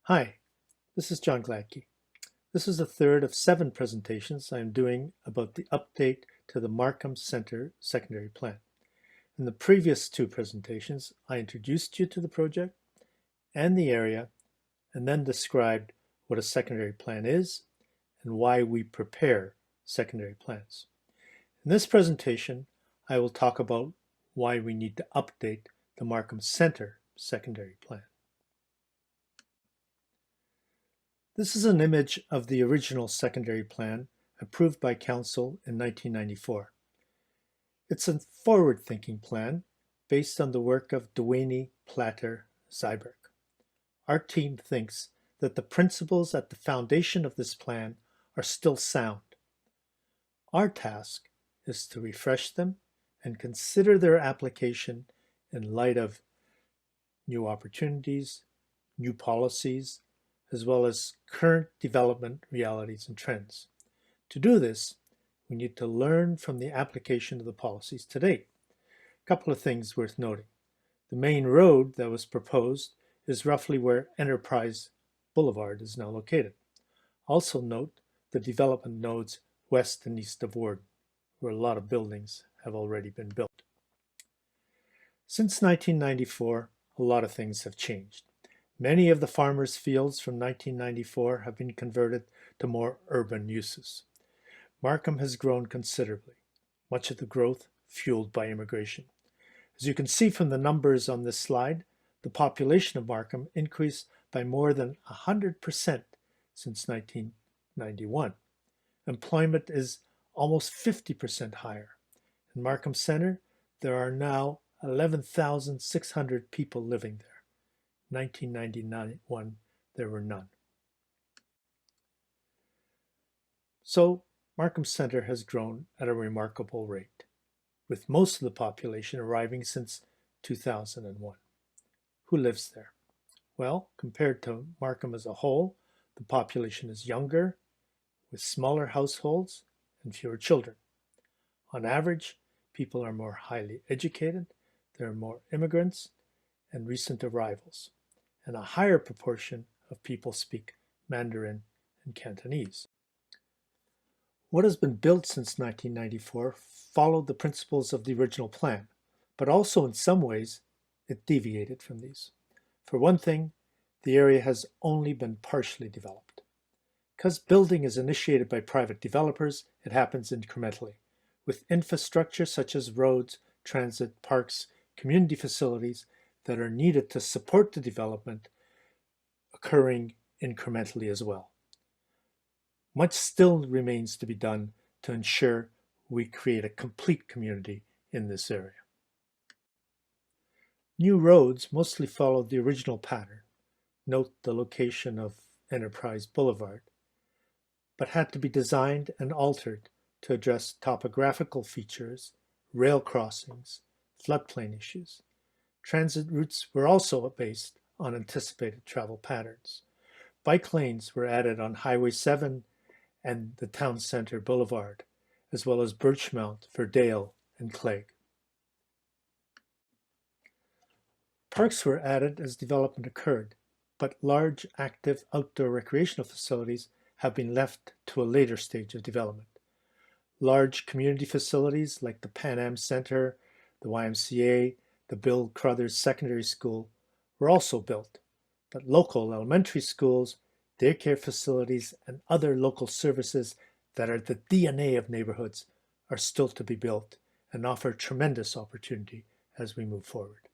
Hi, this is John Gladkey. This is the third of 7 presentations I am doing about the update to the Markham Centre secondary plan. In the previous 2 presentations, I introduced you to the project and the area, and then described what a secondary plan is and why we prepare secondary plans. In this presentation, I will talk about why we need to update the Markham Centre secondary plan. This is an image of the original secondary plan approved by Council in 1994. It's a forward-thinking plan based on the work of Duaney, Platter, Zyberk. Our team thinks that the principles at the foundation of this plan are still sound. Our task is to refresh them and consider their application in light of new opportunities, new policies, as well as current development realities and trends. To do this, we need to learn from the application of the policies to date. A couple of things worth noting. The main road that was proposed is roughly where Enterprise Boulevard is now located. Also note the development nodes west and east of Warden, where a lot of buildings have already been built. Since 1994, a lot of things have changed. Many of the farmers' fields from 1994 have been converted to more urban uses. Markham has grown considerably, much of the growth fueled by immigration. As you can see from the numbers on this slide, the population of Markham increased by more than 100% since 1991. Employment is almost 50% higher. In Markham Centre, there are now 11,600 people living there. 1991, there were none. So Markham Centre has grown at a remarkable rate, with most of the population arriving since 2001. Who lives there? Well, compared to Markham as a whole, the population is younger, with smaller households and fewer children. On average, people are more highly educated, there are more immigrants and recent arrivals, and a higher proportion of people speak Mandarin and Cantonese. What has been built since 1994 followed the principles of the original plan, but also in some ways it deviated from these. For one thing, the area has only been partially developed. Because building is initiated by private developers, it happens incrementally, with infrastructure such as roads, transit, parks, community facilities that are needed to support the development occurring incrementally as well. Much still remains to be done to ensure we create a complete community in this area. New roads mostly followed the original pattern. Note the location of Enterprise Boulevard, but had to be designed and altered to address topographical features, rail crossings, floodplain issues. Transit routes were also based on anticipated travel patterns. Bike lanes were added on Highway 7 and the Town Centre Boulevard, as well as Birchmount, Verdale, and Clegg. Parks were added as development occurred, but large active outdoor recreational facilities have been left to a later stage of development. Large community facilities like the Pan Am Centre, the YMCA, the Bill Crothers Secondary School were also built, but local elementary schools, daycare facilities, and other local services that are the DNA of neighborhoods are still to be built and offer tremendous opportunity as we move forward.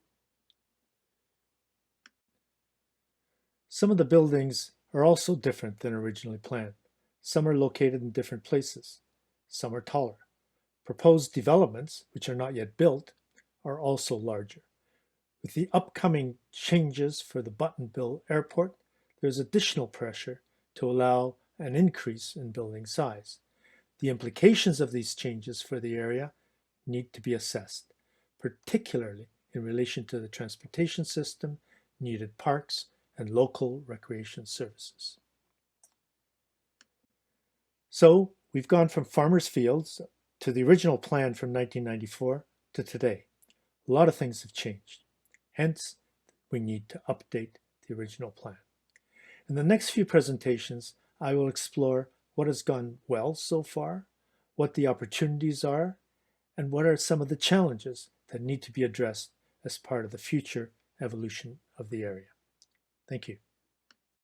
Some of the buildings are also different than originally planned. Some are located in different places. Some are taller. Proposed developments, which are not yet built, are also larger. With the upcoming changes for the Buttonbill Airport, there's additional pressure to allow an increase in building size. The implications of these changes for the area need to be assessed, particularly in relation to the transportation system, needed parks, and local recreation services. So we've gone from farmers' fields to the original plan from 1994 to today. A lot of things have changed. Hence, we need to update the original plan. In the next few presentations, I will explore what has gone well so far, what the opportunities are, and what are some of the challenges that need to be addressed as part of the future evolution of the area. Thank you.